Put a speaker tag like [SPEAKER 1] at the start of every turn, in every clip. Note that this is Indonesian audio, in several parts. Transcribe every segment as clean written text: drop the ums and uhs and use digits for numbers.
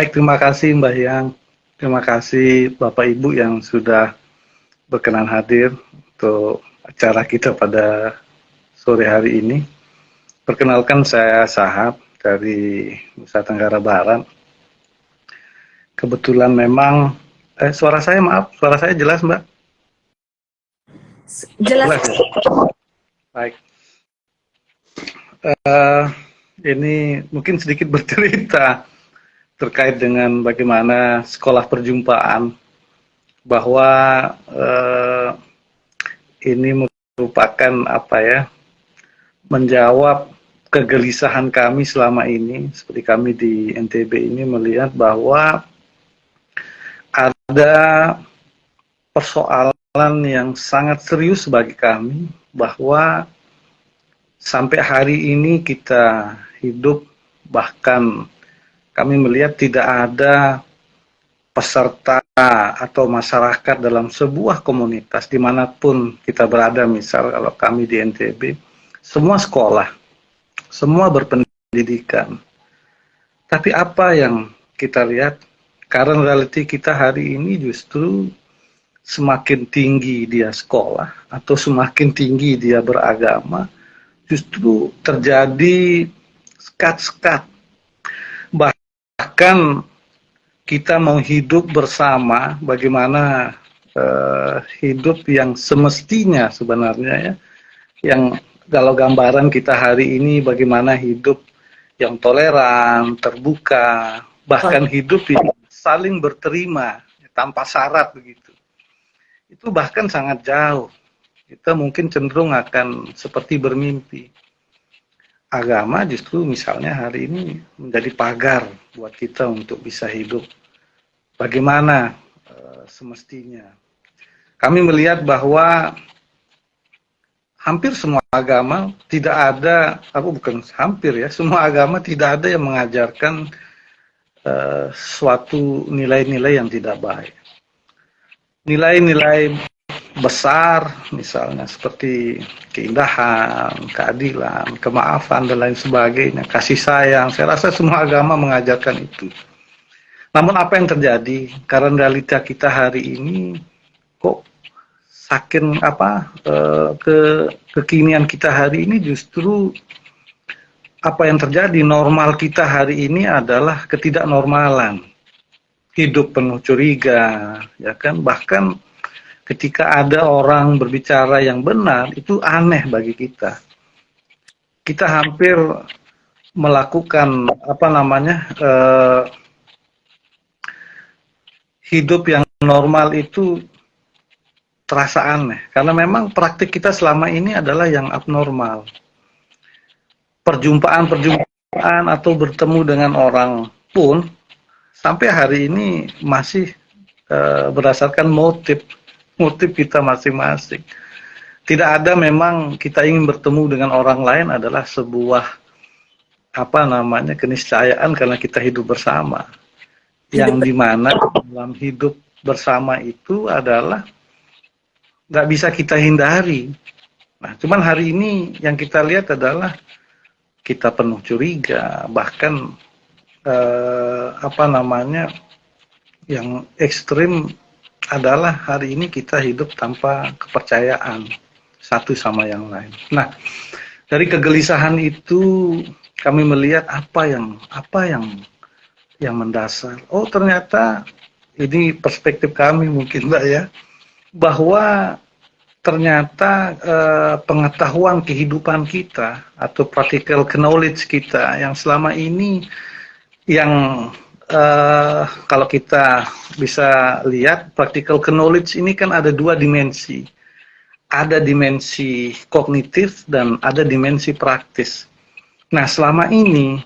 [SPEAKER 1] Baik, terima kasih Mbak Yang. Terima kasih Bapak Ibu yang sudah berkenan hadir untuk acara kita pada sore hari ini. Perkenalkan, saya Sahab dari Nusa Tenggara Barat. Kebetulan memang, suara saya jelas Mbak?
[SPEAKER 2] Jelas.
[SPEAKER 1] Jelas ya? Baik. Ini mungkin sedikit bercerita terkait dengan bagaimana sekolah perjumpaan, bahwa ini merupakan menjawab kegelisahan kami selama ini. Seperti kami di NTB ini melihat bahwa ada persoalan yang sangat serius bagi kami, bahwa sampai hari ini kita hidup, bahkan kami melihat tidak ada peserta atau masyarakat dalam sebuah komunitas dimanapun kita berada. Misal kalau kami di NTB, semua sekolah, semua berpendidikan. Tapi apa yang kita lihat, current reality kita hari ini justru semakin tinggi dia sekolah atau semakin tinggi dia beragama, justru terjadi sekat-sekat. Bahkan kita mau hidup bersama, bagaimana hidup yang semestinya sebenarnya ya, yang kalau gambaran kita hari ini bagaimana hidup yang toleran, terbuka, bahkan hidup yang saling berterima tanpa syarat begitu. Itu bahkan sangat jauh. Kita mungkin cenderung akan seperti bermimpi. Agama justru misalnya hari ini menjadi pagar buat kita untuk bisa hidup bagaimana semestinya. Kami melihat bahwa hampir semua agama tidak ada, semua agama tidak ada yang mengajarkan suatu nilai-nilai yang tidak baik. Nilai-nilai besar misalnya seperti keindahan, keadilan, kemaafan dan lain sebagainya, kasih sayang, saya rasa semua agama mengajarkan itu. Namun apa yang terjadi, karena realita kita hari ini kok kekinian kita hari ini justru apa yang terjadi, normal kita hari ini adalah ketidaknormalan. Hidup penuh curiga, ya kan? Bahkan ketika ada orang berbicara yang benar, itu aneh bagi kita. Kita hampir melakukan hidup yang normal itu terasa aneh, karena memang praktik kita selama ini adalah yang abnormal. Perjumpaan atau bertemu dengan orang pun sampai hari ini masih berdasarkan motif kita masing-masing. Tidak ada memang kita ingin bertemu dengan orang lain adalah sebuah keniscayaan karena kita hidup bersama. Yang dimana dalam hidup bersama itu adalah nggak bisa kita hindari. Nah, cuman hari ini yang kita lihat adalah kita penuh curiga, bahkan yang ekstrim adalah hari ini kita hidup tanpa kepercayaan satu sama yang lain. Nah, dari kegelisahan itu kami melihat apa yang mendasar. Oh, ternyata ini perspektif kami mungkin Mbak ya, bahwa ternyata pengetahuan kehidupan kita atau practical knowledge kita yang selama ini yang kalau kita bisa lihat, practical knowledge ini kan ada dua dimensi. Ada dimensi kognitif dan ada dimensi praktis. Nah, selama ini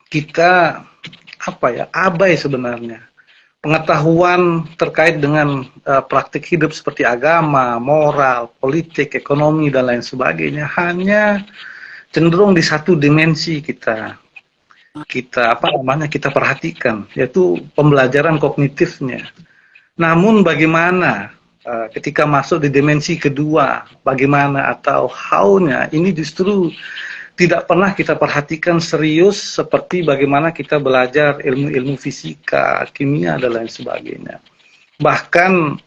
[SPEAKER 1] kita abai sebenarnya. Pengetahuan terkait dengan praktik hidup seperti agama, moral, politik, ekonomi dan lain sebagainya hanya cenderung di satu dimensi kita perhatikan, yaitu pembelajaran kognitifnya. Namun bagaimana ketika masuk di dimensi kedua, bagaimana atau how-nya, ini justru tidak pernah kita perhatikan serius seperti bagaimana kita belajar ilmu-ilmu fisika, kimia, dan lain sebagainya. Bahkan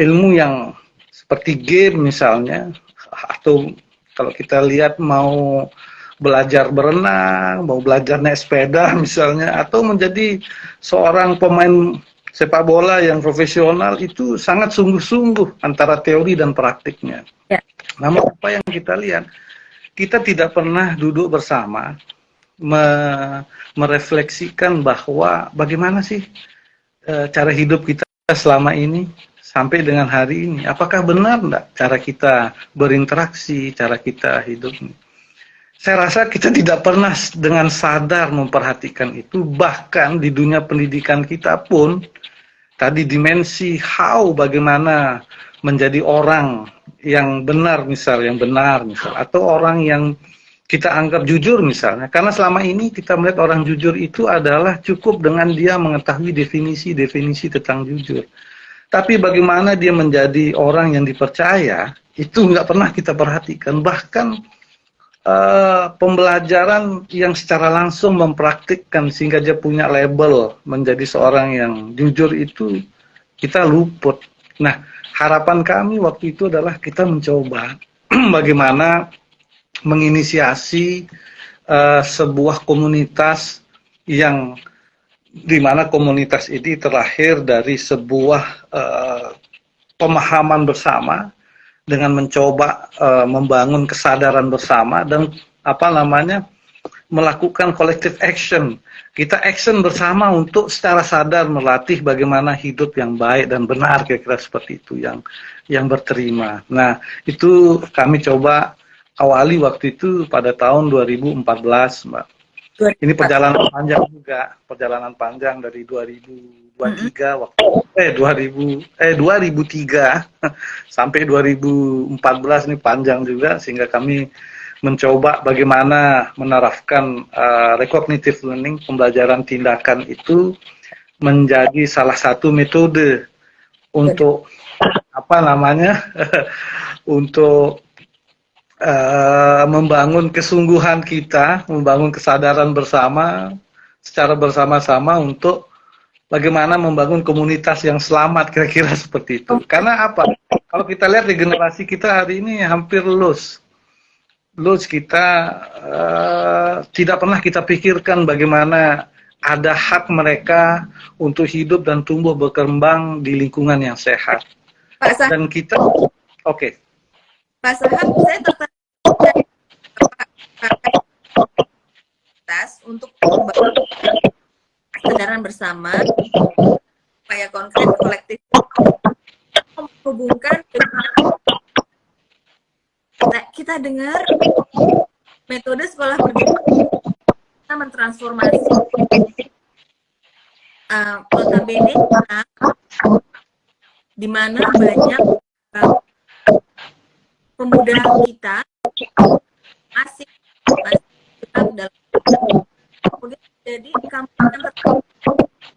[SPEAKER 1] ilmu yang seperti game misalnya, atau kalau kita lihat mau belajar berenang, mau belajar naik sepeda misalnya, atau menjadi seorang pemain sepak bola yang profesional, itu sangat sungguh-sungguh antara teori dan praktiknya.
[SPEAKER 2] Ya.
[SPEAKER 1] Namun apa yang kita lihat, kita tidak pernah duduk bersama merefleksikan bahwa bagaimana sih cara hidup kita selama ini sampai dengan hari ini. Apakah benar enggak cara kita berinteraksi, cara kita hidup ini? Saya rasa kita tidak pernah dengan sadar memperhatikan itu. Bahkan di dunia pendidikan kita pun, tadi dimensi bagaimana menjadi orang yang benar misal, atau orang yang kita anggap jujur misalnya. Karena selama ini kita melihat orang jujur itu adalah cukup dengan dia mengetahui definisi tentang jujur. Tapi bagaimana dia menjadi orang yang dipercaya, itu nggak pernah kita perhatikan. Bahkan pembelajaran yang secara langsung mempraktikkan sehingga dia punya label menjadi seorang yang jujur itu kita luput. Nah, harapan kami waktu itu adalah kita mencoba bagaimana menginisiasi sebuah komunitas yang dimana komunitas ini terlahir dari sebuah pemahaman bersama dengan mencoba membangun kesadaran bersama dan melakukan collective action. Kita action bersama untuk secara sadar melatih bagaimana hidup yang baik dan benar, kira-kira seperti itu, yang berterima. Nah, itu kami coba awali waktu itu pada tahun 2014, Mbak. Ini perjalanan panjang dari 2023 2003 sampai 2014, ini panjang juga, sehingga kami mencoba bagaimana menerapkan recognitive learning, pembelajaran tindakan itu menjadi salah satu metode untuk untuk membangun kesungguhan kita, membangun kesadaran bersama secara bersama-sama untuk bagaimana membangun komunitas yang selamat, kira-kira seperti itu. Karena apa? Kalau kita lihat di generasi kita hari ini hampir lost kita tidak pernah kita pikirkan bagaimana ada hak mereka untuk hidup dan tumbuh berkembang di lingkungan yang sehat.
[SPEAKER 2] Pak Sahab,
[SPEAKER 1] dan kita
[SPEAKER 2] Pak Sahab, saya tertarik untuk membangun kesadaran bersama, upaya konkret kolektif, menghubungkan kita dengar metode sekolah berdua kita mentransformasi notabene di mana banyak pemuda kita masih tetap dalam jadi kampanye yang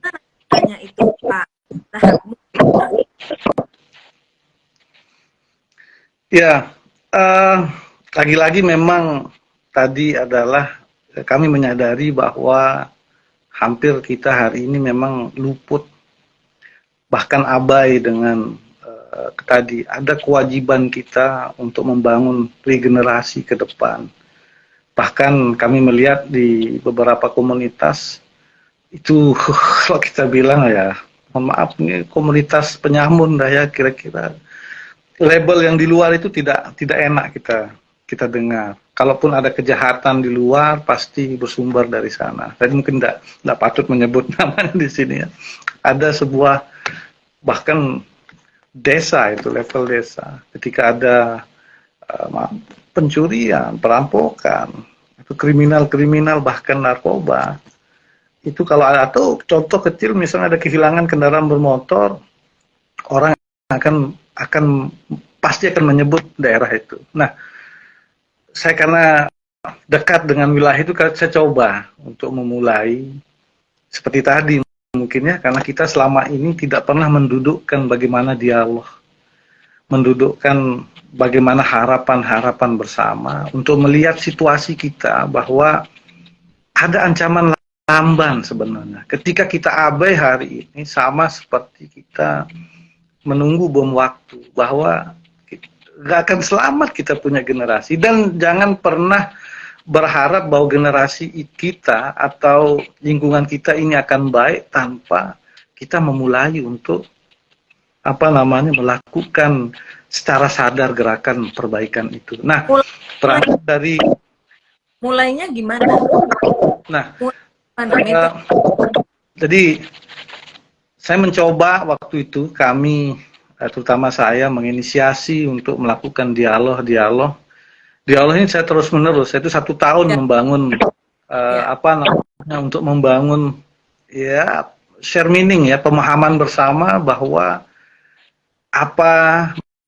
[SPEAKER 2] tertanya itu Pak Sahab.
[SPEAKER 1] Ya, lagi-lagi memang tadi adalah kami menyadari bahwa hampir kita hari ini memang luput, bahkan abai dengan tadi ada kewajiban kita untuk membangun regenerasi ke depan. Bahkan kami melihat di beberapa komunitas itu kalau kita bilang ya, mohon maaf, ini komunitas penyamun dah ya, kira-kira label yang di luar itu tidak enak kita dengar. Kalaupun ada kejahatan di luar pasti bersumber dari sana. Saya mungkin tidak patut menyebut namanya di sini ya. Ada sebuah bahkan desa, itu level desa, ketika ada pencurian, perampokan, itu kriminal bahkan narkoba, itu kalau ada, atau contoh kecil misalnya ada kehilangan kendaraan bermotor, orang akan pasti akan menyebut daerah itu. Nah, saya karena dekat dengan wilayah itu, saya coba untuk memulai seperti tadi mungkin ya, karena kita selama ini tidak pernah mendudukkan bagaimana dialog, mendudukkan bagaimana harapan-harapan bersama untuk melihat situasi kita bahwa ada ancaman lamban sebenarnya. Ketika kita abai hari ini sama seperti kita menunggu bom waktu, bahwa gak akan selamat kita punya generasi. Dan jangan pernah berharap bahwa generasi kita atau lingkungan kita ini akan baik tanpa kita memulai untuk melakukan secara sadar gerakan perbaikan itu. Nah, terakhir dari
[SPEAKER 2] mulainya gimana?
[SPEAKER 1] Nah,
[SPEAKER 2] Jadi
[SPEAKER 1] saya mencoba waktu itu, kami terutama saya menginisiasi untuk melakukan dialog. Dialog ini saya terus menerus. Saya itu 1 tahun membangun untuk membangun share meaning, pemahaman bersama bahwa apa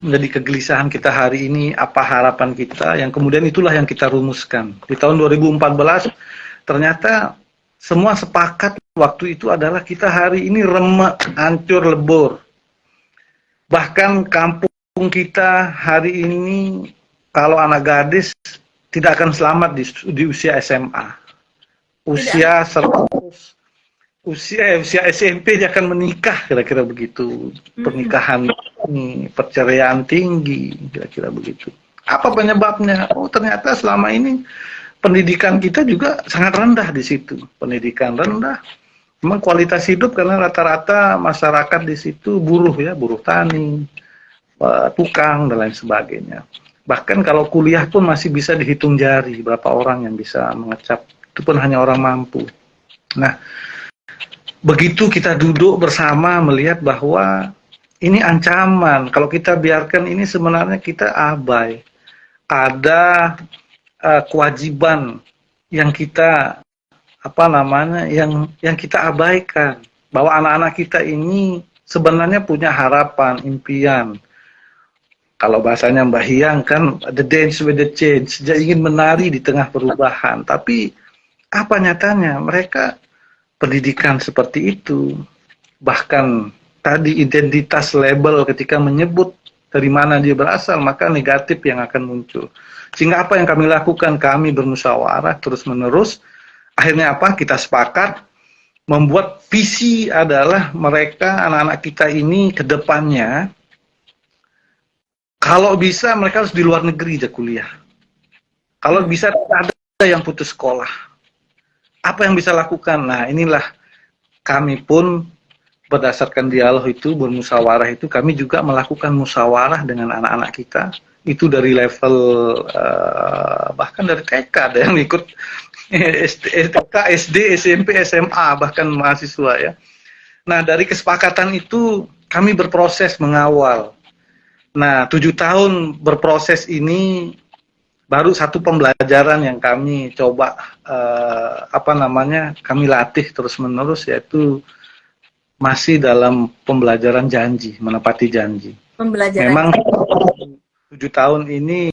[SPEAKER 1] menjadi kegelisahan kita hari ini, apa harapan kita, yang kemudian itulah yang kita rumuskan. Di tahun 2014 ternyata semua sepakat waktu itu adalah kita hari ini remek, hancur, lebur. Bahkan kampung kita hari ini kalau anak gadis tidak akan selamat di usia SMA. Usia SMP dia akan menikah, kira-kira begitu. Pernikahan ini, perceraian tinggi, kira-kira begitu. Apa penyebabnya? Oh, ternyata selama ini pendidikan kita juga sangat rendah di situ. Pendidikan rendah. Memang kualitas hidup karena rata-rata masyarakat di situ buruh tani, tukang dan lain sebagainya. Bahkan kalau kuliah pun masih bisa dihitung jari berapa orang yang bisa mengecap, itu pun hanya orang mampu. Nah, begitu kita duduk bersama melihat bahwa ini ancaman, kalau kita biarkan ini sebenarnya kita abai. Ada kewajiban yang kita yang kita abaikan, bahwa anak-anak kita ini sebenarnya punya harapan, impian. Kalau bahasanya Mbak Hyang kan, the dance with the change, dia ingin menari di tengah perubahan. Tapi apa nyatanya? Mereka pendidikan seperti itu, bahkan tadi identitas label ketika menyebut dari mana dia berasal, maka negatif yang akan muncul. Sehingga apa yang kami lakukan, kami bermusyawarah terus-menerus. Akhirnya apa? Kita sepakat membuat visi adalah mereka, anak-anak kita ini ke depannya, kalau bisa mereka harus di luar negeri aja kuliah. Kalau bisa tidak ada yang putus sekolah. Apa yang bisa lakukan? Nah, inilah kami pun berdasarkan dialog itu, bermusyawarah itu, kami juga melakukan musyawarah dengan anak-anak kita. Itu dari level bahkan dari TK ada yang ikut SD, SMP, SMA, bahkan mahasiswa ya. Nah, dari kesepakatan itu kami berproses mengawal. Nah, 7 tahun berproses ini baru satu pembelajaran yang kami coba kami latih terus-menerus, yaitu masih dalam pembelajaran janji, menepati janji. Memang 7 tahun ini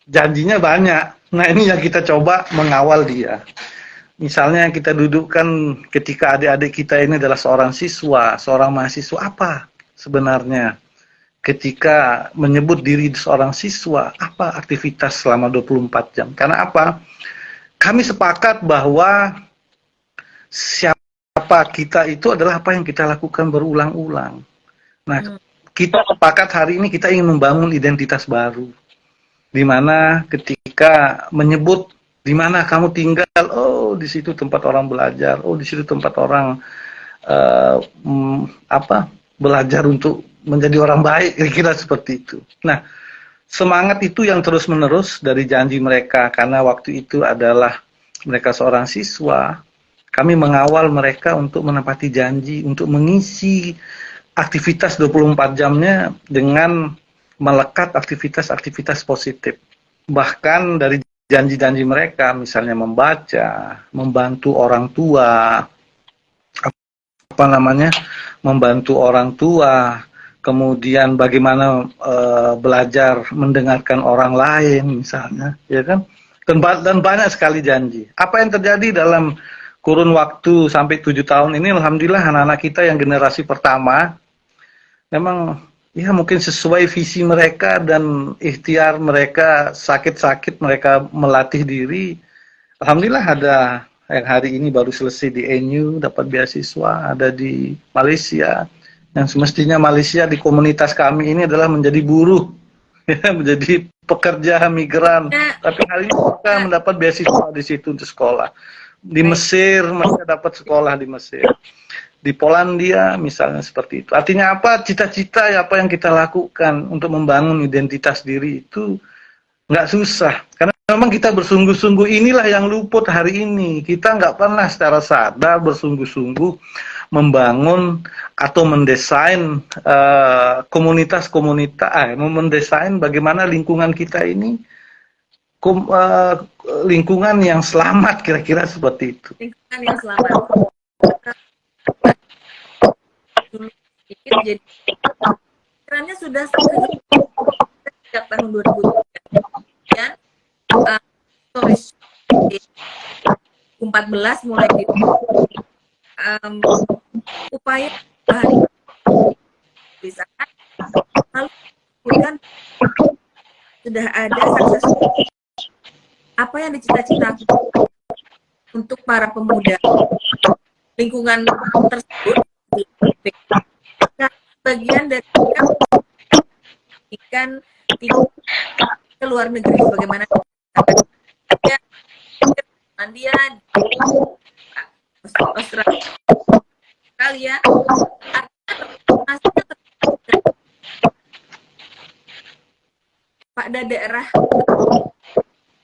[SPEAKER 1] janjinya banyak. Nah, ini yang kita coba mengawal dia. Misalnya kita dudukkan ketika adik-adik kita ini adalah seorang siswa, seorang mahasiswa, apa sebenarnya ketika menyebut diri seorang siswa, apa aktivitas selama 24 jam? Karena apa? Kami sepakat bahwa siapa kita itu adalah apa yang kita lakukan berulang-ulang. Nah, kita sepakat hari ini kita ingin membangun identitas baru. Di mana ketika menyebut di mana kamu tinggal, oh di situ tempat orang belajar, oh di situ tempat orang belajar untuk menjadi orang baik, kira-kira seperti itu. Nah, semangat itu yang terus-menerus dari janji mereka, karena waktu itu adalah mereka seorang siswa, kami mengawal mereka untuk menepati janji, untuk mengisi aktivitas 24 jamnya dengan melekat aktivitas-aktivitas positif. Bahkan dari janji-janji mereka, misalnya membaca, membantu orang tua, membantu orang tua, kemudian bagaimana belajar mendengarkan orang lain, misalnya, ya kan? Dan banyak sekali janji. Apa yang terjadi dalam kurun waktu sampai 7 tahun ini, alhamdulillah anak-anak kita yang generasi pertama, memang ya mungkin sesuai visi mereka dan ikhtiar mereka, sakit-sakit mereka melatih diri. Alhamdulillah ada yang hari ini baru selesai di NU dapat beasiswa, ada di Malaysia. Yang semestinya Malaysia di komunitas kami ini adalah menjadi buruh, ya, menjadi pekerja migran.
[SPEAKER 2] Ya,
[SPEAKER 1] Tapi hari ini mereka mendapat beasiswa di situ untuk sekolah. Di Mesir mereka dapat sekolah di Mesir. Di Polandia misalnya seperti itu. Artinya apa? Cita-cita apa yang kita lakukan untuk membangun identitas diri itu nggak susah. Karena memang kita bersungguh-sungguh, inilah yang luput hari ini. Kita nggak pernah secara sadar bersungguh-sungguh membangun atau mendesain komunitas-komunitas, mendesain bagaimana lingkungan kita ini lingkungan yang selamat, kira-kira seperti itu.
[SPEAKER 2] lingkungan yang selamat. Dulu sedikit, jadi pikirannya sudah sejak tahun 2003. Kemudian, tulis 2014 mulai di upaya hari bisa lalu kemudian sudah ada sukses apa yang dicita-citakan untuk para pemuda lingkungan tersebut. Nah, bagian dari ikan ke luar negeri sebagaimana dia Australia pada daerah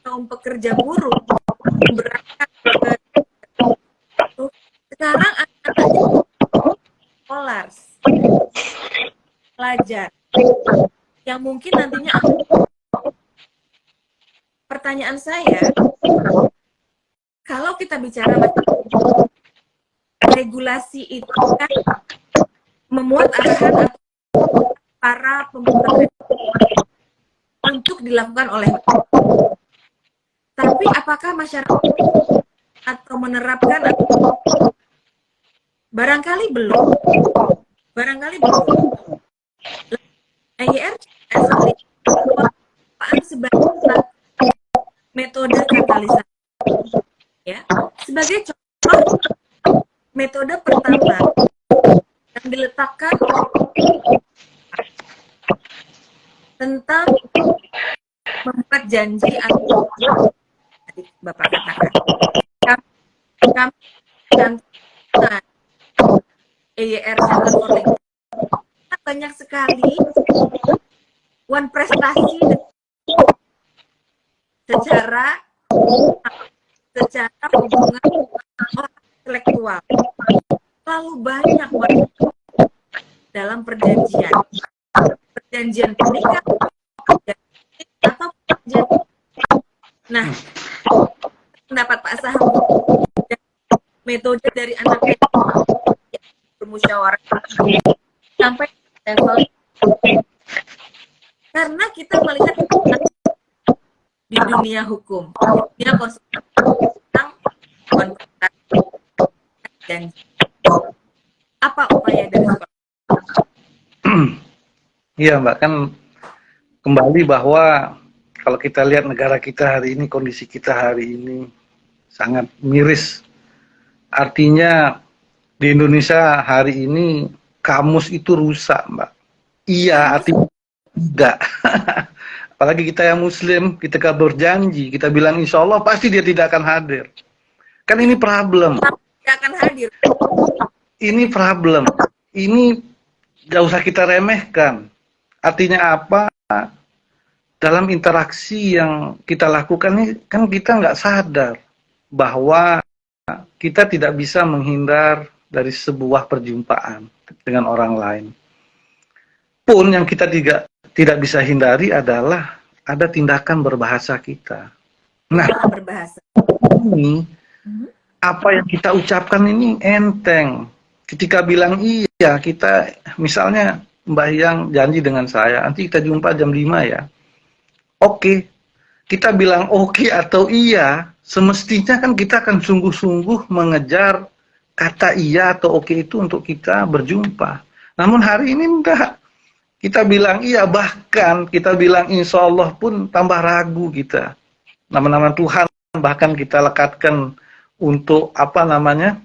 [SPEAKER 2] kaum pekerja buruh berangkat ke sekarang anak-anak scholars pelajar yang mungkin nantinya pertanyaan saya, kalau kita bicara regulasi itu kan memuat arahan para pemerintah untuk dilakukan oleh tapi apakah masyarakat atau menerapkan barangkali belum IRCS sebagai metode katalisasi ya sebagai contoh metode pertama yang diletakkan tentang membuat janji atau tadi Bapak katakan kami cantumkan EYR Center for Lingkungan banyak sekali prestasi secara hubungan orang intelektual terlalu banyak dalam perjanjian pernikahan atau perjanjian. Nah, pendapat Pak Saham metode dari anak bermusyawarah sampai level karena kita melihat di dunia hukum, dunia konstitusi tentang konfrontasi dan apa upaya dari sekolah?
[SPEAKER 1] Iya Mbak, kan kembali bahwa kalau kita lihat negara kita hari ini, kondisi kita hari ini sangat miris. Artinya di Indonesia hari ini kamus itu rusak Mbak. Iya, artinya tidak. Apalagi kita yang muslim, ketika berjanji, kita bilang insya Allah pasti dia tidak akan hadir. Kan ini problem.
[SPEAKER 2] Tidak akan hadir.
[SPEAKER 1] Ini problem. Ini gak usah kita remehkan. Artinya apa? Dalam interaksi yang kita lakukan ini, kan kita nggak sadar bahwa kita tidak bisa menghindar dari sebuah perjumpaan dengan orang lain. Pun yang kita tidak bisa hindari adalah ada tindakan berbahasa kita. Nah,
[SPEAKER 2] berbahasa
[SPEAKER 1] ini apa yang kita ucapkan ini enteng. Ketika bilang iya, kita misalnya Mbak Hyang janji dengan saya, nanti kita jumpa jam 5 ya. Oke. Kita bilang oke atau iya, semestinya kan kita akan sungguh-sungguh mengejar kata iya atau oke itu untuk kita berjumpa. Namun hari ini enggak. Kita bilang iya, bahkan kita bilang insya Allah pun tambah ragu kita. Nama-nama Tuhan bahkan kita lekatkan untuk apa namanya,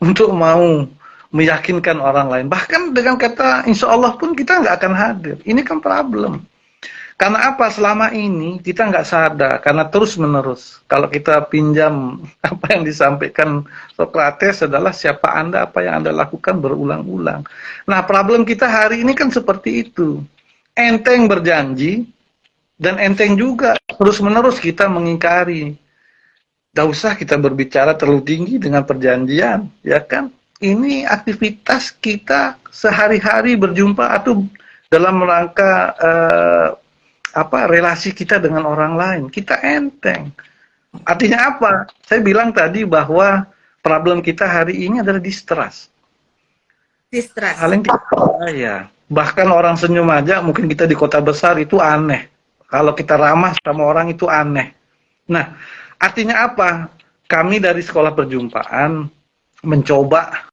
[SPEAKER 1] untuk mau meyakinkan orang lain. Bahkan dengan kata insya Allah pun kita nggak akan hadir. Ini kan problem. Karena apa? Selama ini kita nggak sadar, karena terus-menerus. Kalau kita pinjam apa yang disampaikan Sokrates adalah siapa Anda, apa yang Anda lakukan berulang-ulang. Nah, problem kita hari ini kan seperti itu. Enteng berjanji, dan enteng juga terus-menerus kita mengingkari. Tidak usah kita berbicara terlalu tinggi dengan perjanjian, ya kan? Ini aktivitas kita sehari-hari berjumpa atau dalam rangka relasi kita dengan orang lain, kita enteng. Artinya apa? Saya bilang tadi bahwa problem kita hari ini adalah distrust. Paling ya. Bahkan orang senyum aja, mungkin kita di kota besar itu aneh. Kalau kita ramah sama orang itu aneh. Nah, artinya apa? Kami dari sekolah perjumpaan mencoba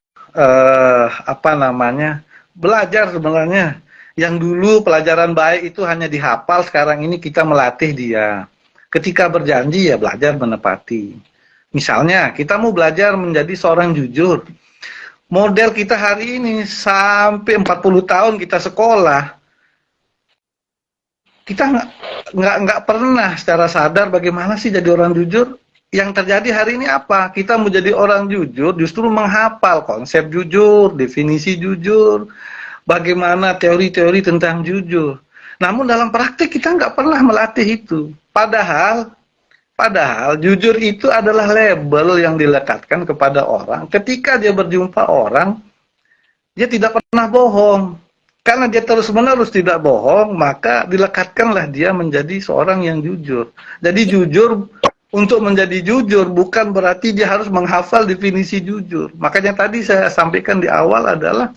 [SPEAKER 1] belajar sebenarnya. Yang dulu pelajaran baik itu hanya dihafal, sekarang ini kita melatih dia. Ketika berjanji ya belajar menepati. Misalnya kita mau belajar menjadi seorang jujur. Model kita hari ini sampai 40 tahun kita sekolah, kita nggak pernah secara sadar bagaimana sih jadi orang jujur. Yang terjadi hari ini apa? Kita mau jadi orang jujur justru menghafal konsep jujur, definisi jujur, bagaimana teori-teori tentang jujur. Namun dalam praktik kita nggak pernah melatih itu. Padahal jujur itu adalah label yang dilekatkan kepada orang. Ketika dia berjumpa orang, dia tidak pernah bohong. Karena dia terus-menerus tidak bohong, maka dilekatkanlah dia menjadi seorang yang jujur. Jadi jujur, untuk menjadi jujur bukan berarti dia harus menghafal definisi jujur. Makanya tadi saya sampaikan di awal adalah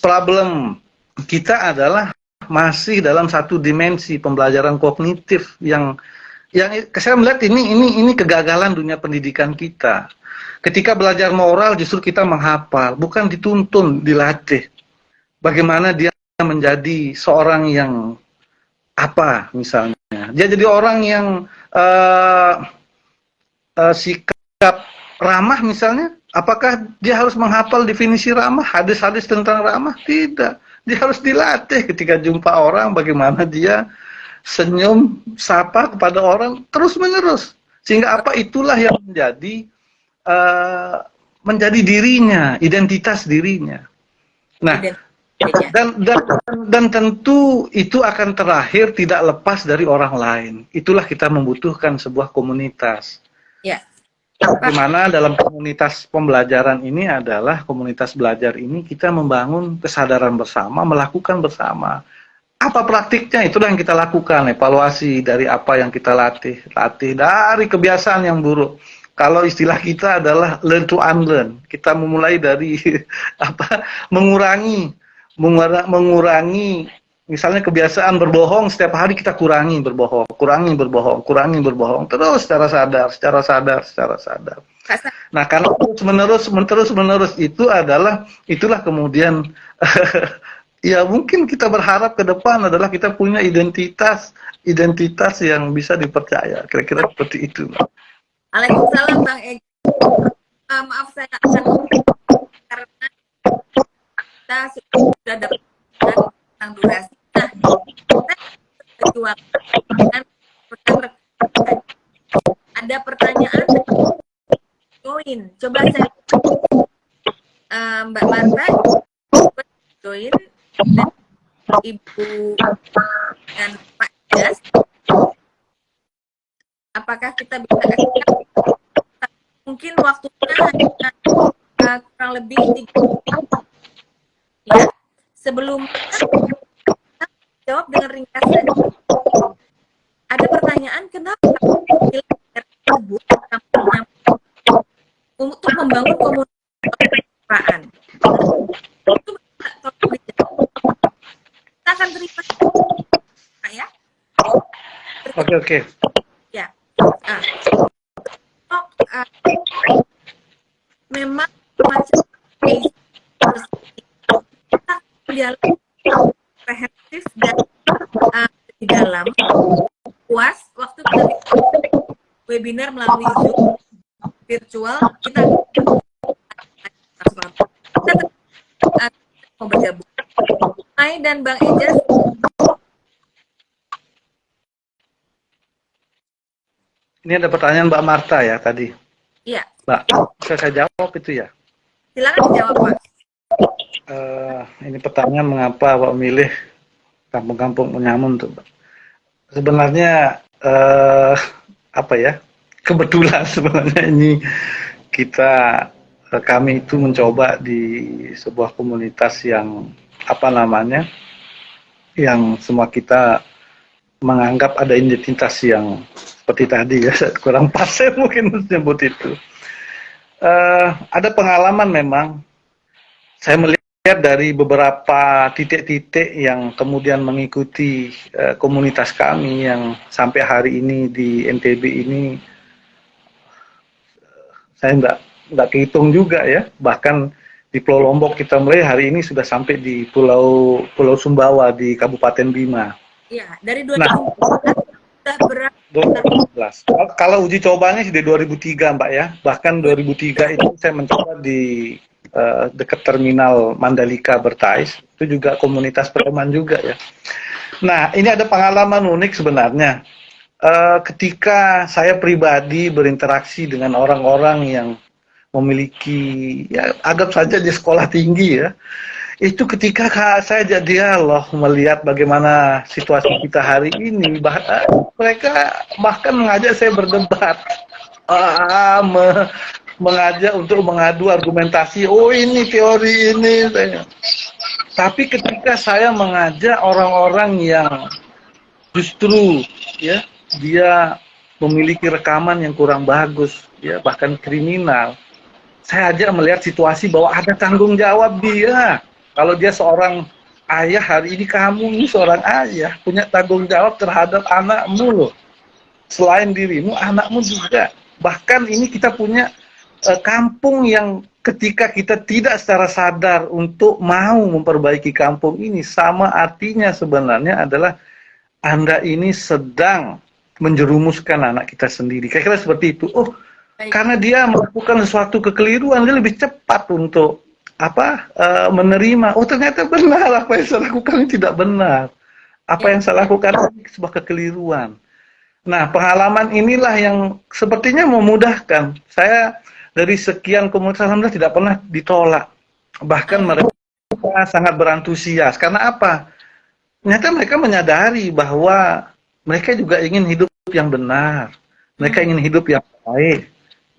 [SPEAKER 1] problem kita adalah masih dalam satu dimensi pembelajaran kognitif yang saya melihat ini kegagalan dunia pendidikan kita. Ketika belajar moral justru kita menghafal, bukan dituntun, dilatih. Bagaimana dia menjadi seorang yang apa misalnya. Dia jadi orang yang sikap ramah misalnya. Apakah dia harus menghafal definisi ramah, hadis-hadis tentang ramah? Tidak. Dia harus dilatih ketika jumpa orang, bagaimana dia senyum, sapa kepada orang terus-menerus. Sehingga apa? Itulah yang menjadi dirinya, identitas dirinya. Nah, dan tentu itu akan terakhir tidak lepas dari orang lain. Itulah kita membutuhkan sebuah komunitas.
[SPEAKER 2] Ya.
[SPEAKER 1] Dimana dalam komunitas pembelajaran ini adalah komunitas belajar ini kita membangun kesadaran bersama, melakukan bersama. Apa praktiknya? Itulah yang kita lakukan, evaluasi dari apa yang kita latih dari kebiasaan yang buruk. Kalau istilah kita adalah learn to unlearn. Kita memulai dari mengurangi misalnya kebiasaan berbohong, setiap hari kita kurangi berbohong terus secara sadar. Nah, karena terus-menerus itulah kemudian ya mungkin kita berharap ke depan adalah kita punya identitas yang bisa dipercaya. Kira-kira seperti itu.
[SPEAKER 2] Waalaikumsalam Bang Egi. Maaf saya akan karena kita sudah dapat tentang durasi. Nah, kita ada pertanyaan join. Coba saya Mbak Marta join dan Ibu dan Pak Jas. Apakah kita bisa mungkin waktunya hanya kurang lebih 3 menit. Ya, sebelum kita jawab dengan ringkas saja. Ada pertanyaan, kenapa tersebut untuk membangun komunikasi itu kita akan terima ya.
[SPEAKER 1] Oke.
[SPEAKER 2] Ya. Memang macam kita dialog jam. Puas waktu kita webinar melalui Zoom virtual, kita mau bergabung. Hai dan Bang Ejas.
[SPEAKER 1] Ini ada pertanyaan Mbak Marta ya tadi.
[SPEAKER 2] Iya.
[SPEAKER 1] Mbak, bisa saya jawab itu ya?
[SPEAKER 2] Silakan dijawab, Pak.
[SPEAKER 1] Ini pertanyaan mengapa Pak milih kampung-kampung Menyamun tuh, Mbak? Sebenarnya apa ya? Kebetulan sebenarnya ini kami itu mencoba di sebuah komunitas yang apa namanya? Yang semua kita menganggap ada identitas yang seperti tadi ya, kurang pas saya mungkin menyebut itu. Ada pengalaman memang, saya melihat dari beberapa titik-titik yang kemudian mengikuti komunitas kami yang sampai hari ini di NTB ini, saya nggak kehitung juga ya, bahkan di Pulau Lombok kita mulai hari ini sudah sampai di Pulau Sumbawa di Kabupaten Bima.
[SPEAKER 2] Iya, dari 2014 sudah berapa?
[SPEAKER 1] 2014. Kalau uji cobanya sih di 2003 Mbak ya, bahkan 2003 itu saya mencoba di dekat terminal Mandalika Bertais, itu juga komunitas preman juga ya. Nah ini ada pengalaman unik sebenarnya, ketika saya pribadi berinteraksi dengan orang-orang yang memiliki, ya anggap saja di sekolah tinggi ya, itu ketika saya jadi Allah melihat bagaimana situasi kita hari ini, mereka bahkan mengajak saya berdebat, mengajak untuk mengadu argumentasi, oh ini teori ini. Tapi ketika saya mengajak orang-orang yang justru ya dia memiliki rekaman yang kurang bagus, ya bahkan kriminal, saya ajak melihat situasi bahwa ada tanggung jawab dia. Kalau dia seorang ayah, hari ini kamu ini seorang ayah, punya tanggung jawab terhadap anakmu loh. Selain dirimu, anakmu juga. Bahkan ini kita punya kampung yang ketika kita tidak secara sadar untuk mau memperbaiki kampung ini, sama artinya sebenarnya adalah Anda ini sedang menjerumuskan anak kita sendiri. Kira-kira seperti itu. Oh, karena dia melakukan sesuatu kekeliruan, dia lebih cepat untuk menerima, oh ternyata benar apa yang saya lakukan ini tidak benar, apa yang saya lakukan ini sebuah kekeliruan. Nah pengalaman inilah yang sepertinya memudahkan saya. Dari sekian komunitas alhamdulillah tidak pernah ditolak, bahkan mereka sangat berantusias. Karena apa? Ternyata mereka menyadari bahwa mereka juga ingin hidup yang benar, mereka ingin hidup yang baik.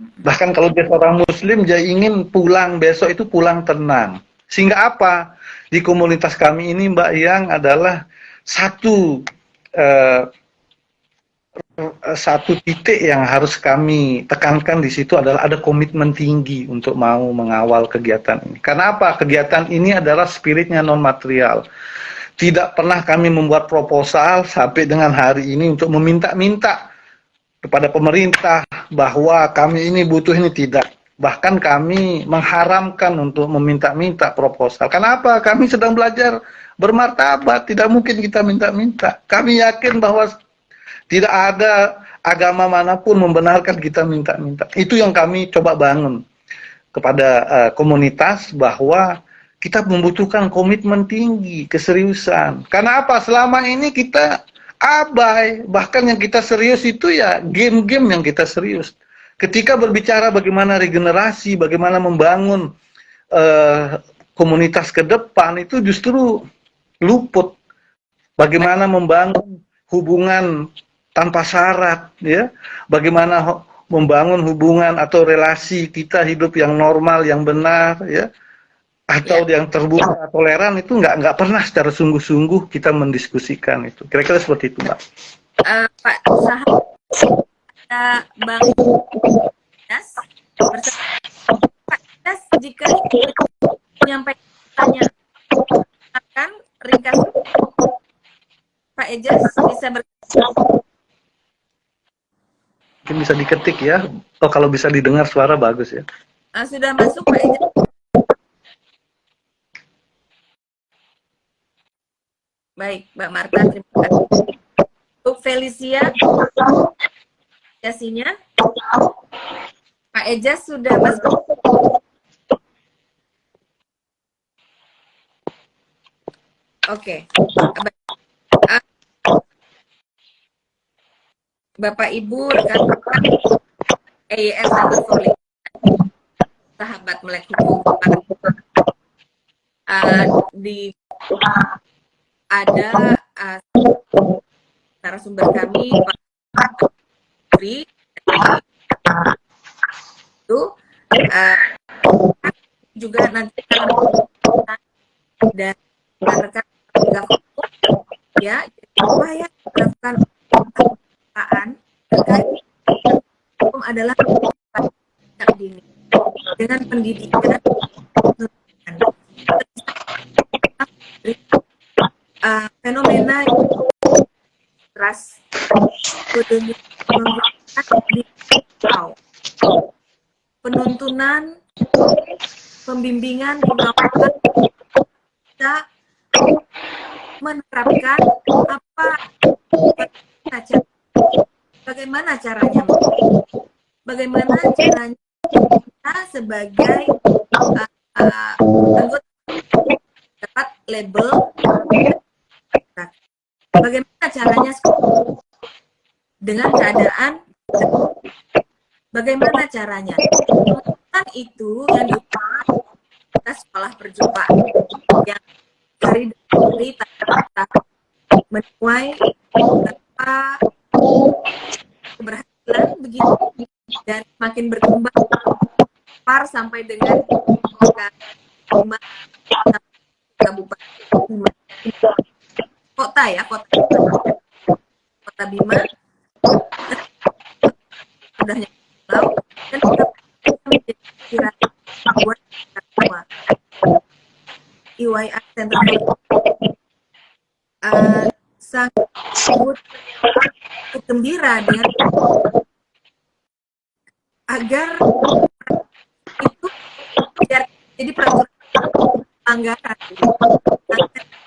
[SPEAKER 1] Bahkan kalau dia seorang muslim, dia ingin pulang besok itu pulang tenang. Sehingga apa? Di komunitas kami ini Mbak Yang adalah satu titik yang harus kami tekankan di situ adalah ada komitmen tinggi untuk mau mengawal kegiatan ini. Karena apa? Kegiatan ini adalah spiritnya non material. Tidak pernah kami membuat proposal sampai dengan hari ini untuk meminta-minta kepada pemerintah bahwa kami ini butuh ini, tidak. Bahkan kami mengharamkan untuk meminta-minta proposal. Kenapa? Kami sedang belajar bermartabat, tidak mungkin kita minta-minta. Kami yakin bahwa tidak ada agama manapun membenarkan kita minta-minta. Itu yang kami coba bangun kepada komunitas, bahwa kita membutuhkan komitmen tinggi, keseriusan. Karena apa? Selama ini kita abai, bahkan yang kita serius itu ya game-game yang kita serius. Ketika berbicara bagaimana regenerasi, bagaimana membangun komunitas ke depan, itu justru luput. Bagaimana membangun hubungan tanpa syarat, ya. Bagaimana membangun hubungan atau relasi kita hidup yang normal, yang benar, ya. Atau yang terbuka, toleran, itu nggak pernah secara sungguh-sungguh kita mendiskusikan itu. Kira-kira seperti itu, Mbak.
[SPEAKER 2] Pak sahabat Bang Das, Pak Das, jika menyampaikan pertanyaan, akan ringkas Pak Ejas bisa
[SPEAKER 1] mungkin bisa diketik ya. Oh, kalau bisa didengar suara bagus ya.
[SPEAKER 2] Sudah masuk Pak Ejas. Baik, Mbak Marta, terima kasih. Bu Felicia, aplikasinya. Pak Eja sudah masuk. Oke. Bapak Ibu, rekan-rekan AIS Center for Legal, sahabat melek hukum, ada narasumber kami Pak Tri itu juga nanti dan rekan-rekan ya, upaya melakukan pemeriksaan terkait hukum adalah sejak dini dengan pendidikan fenomena ras penuntunan, pembimbingan, pengawasan kita menerapkan bagaimana caranya kita sebagai anggota dapat label, bagaimana caranya dengan keadaan, bagaimana caranya itu yang diupakan kita sekolah perjumpaan yang dari tanpa menuai tanpa keberhasilan begitu dan makin berkembang sampai dengan kabupaten kota ya, kota Bima sudah nyampe dan kita buat semua IYA Center sangat gembira dengan agar itu biar jadi peraturan anggaran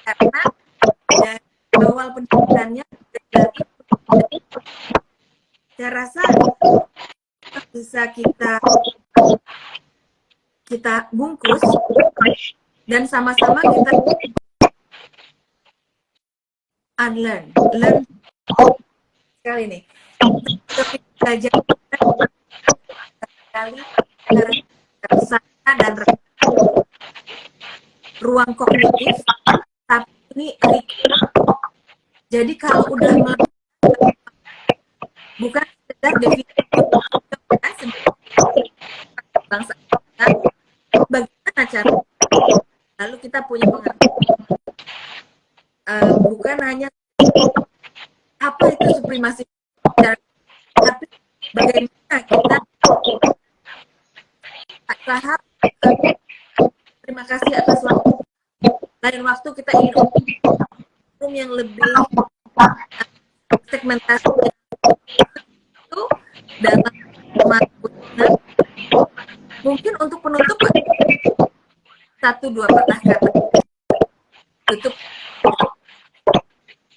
[SPEAKER 2] karena dari awal pendidikannya dari saya rasa bisa kita bungkus dan sama-sama kita learn sekali nih belajar sekali tersana dan ruang kognitif, tapi ini jadi kalau udah bukan sekedar definisi bangsa kita, bagaimana cara lalu kita punya pengertian bukan hanya apa itu supremasi, tapi bagaimana kita tahap. Terima kasih atas waktu. Lain waktu kita ingin yang lebih segmentasi itu dalam mungkin untuk penutup 1-2 patah kata tutup.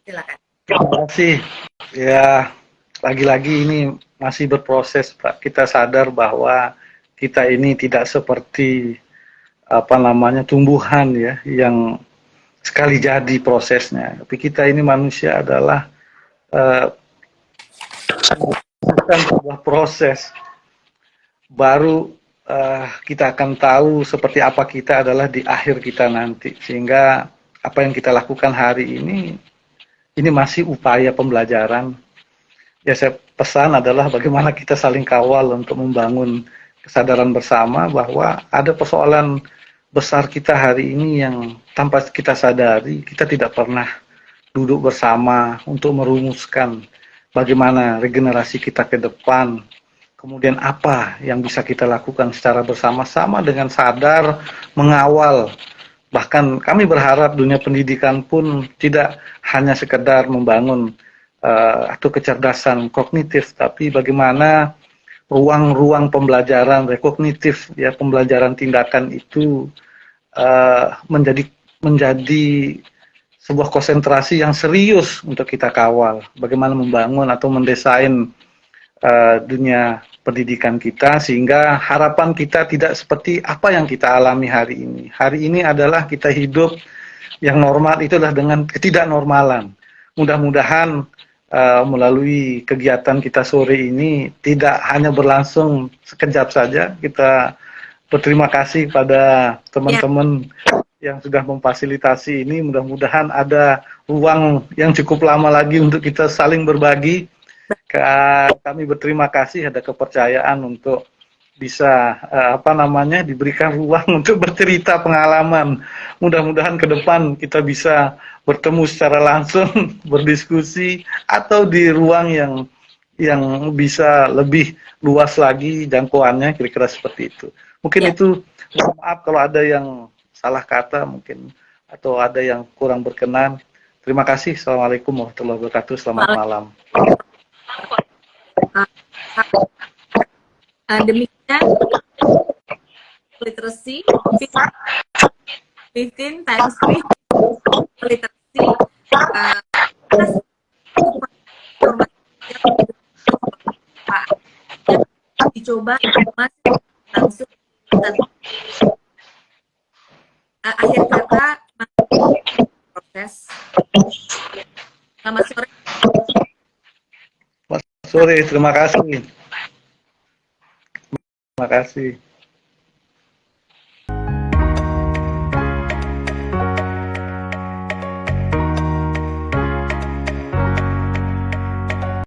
[SPEAKER 2] Silakan.
[SPEAKER 1] Terima kasih. Ya, lagi-lagi ini masih berproses, Pak. Kita sadar bahwa kita ini tidak seperti tumbuhan ya yang sekali jadi prosesnya. Tapi kita ini manusia adalah bukan sebuah proses. Baru kita akan tahu seperti apa kita adalah di akhir kita nanti. Sehingga apa yang kita lakukan hari ini masih upaya pembelajaran. Ya, saya pesan adalah bagaimana kita saling kawal untuk membangun kesadaran bersama bahwa ada persoalan besar kita hari ini yang tanpa kita sadari kita tidak pernah duduk bersama untuk merumuskan bagaimana regenerasi kita ke depan, kemudian apa yang bisa kita lakukan secara bersama-sama dengan sadar mengawal. Bahkan kami berharap dunia pendidikan pun tidak hanya sekedar membangun atau kecerdasan kognitif, tapi bagaimana ruang-ruang pembelajaran rekognitif ya, pembelajaran tindakan itu menjadi sebuah konsentrasi yang serius untuk kita kawal. Bagaimana membangun atau mendesain dunia pendidikan kita sehingga harapan kita tidak seperti apa yang kita alami hari ini. Hari ini adalah kita hidup yang normal itu adalah dengan ketidaknormalan. Mudah-mudahan melalui kegiatan kita sore ini tidak hanya berlangsung sekejap saja. Kita berterima kasih pada teman-teman yang sudah memfasilitasi ini. Mudah-mudahan ada ruang yang cukup lama lagi untuk kita saling berbagi. Kami berterima kasih ada kepercayaan untuk bisa diberikan ruang untuk bercerita pengalaman. Mudah-mudahan ke depan kita bisa bertemu secara langsung, berdiskusi atau di ruang yang bisa lebih luas lagi jangkauannya, kira-kira seperti itu. Mungkin itu, maaf kalau ada yang salah kata mungkin atau ada yang kurang berkenan. Terima kasih. Assalamualaikum warahmatullahi wabarakatuh. Selamat malam.
[SPEAKER 2] Demikian literacy 15 times 3 literacy dicoba masih langsung akhir kata proses. Selamat sore.
[SPEAKER 1] Sore, terima kasih. Terima kasih.